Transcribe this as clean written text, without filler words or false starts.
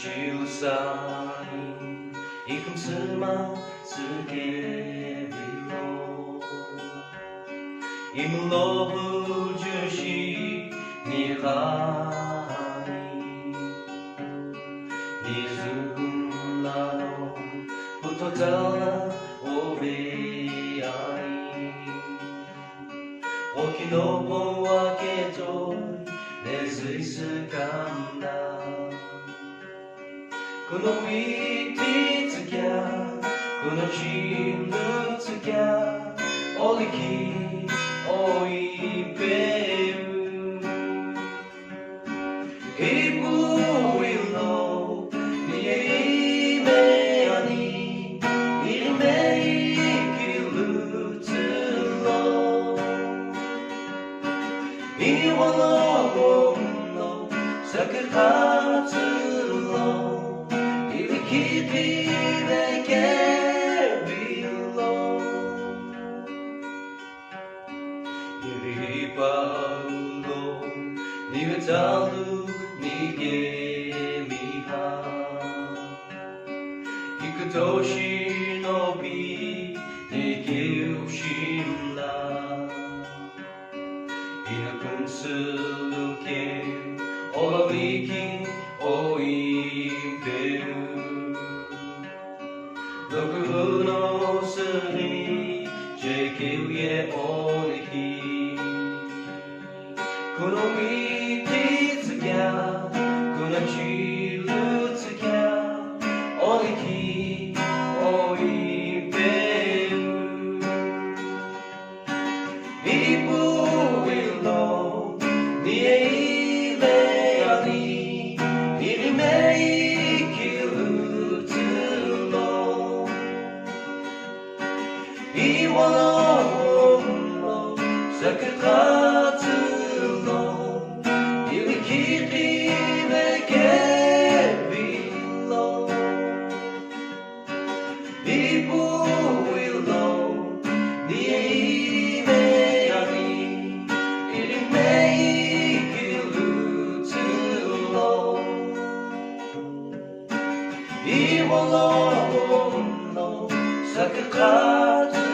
仕草にいくつもつけびろイムロブ重視には水なの太ざらおべやい沖のぼわけと根付いすかんだこのいてつきゃこの人物きゃおりきおいべるいぶいろにえいめやにいめいきるつろいわののさくはつろKeep it again below. Yuri paulo ni vetalu ni gemiha. Hikutoshi no bi ni kyushinla. Inakun suluke olawiki oiberu.毒の巣に地球へ降りひこの道つきゃこの地図つきゃ降りひおいべる一歩いろにえいめやにいりめいきるつ岩の桜つのゆりきりめけびろいぶいろにえいめやにいりめいきるつろ岩の桜つ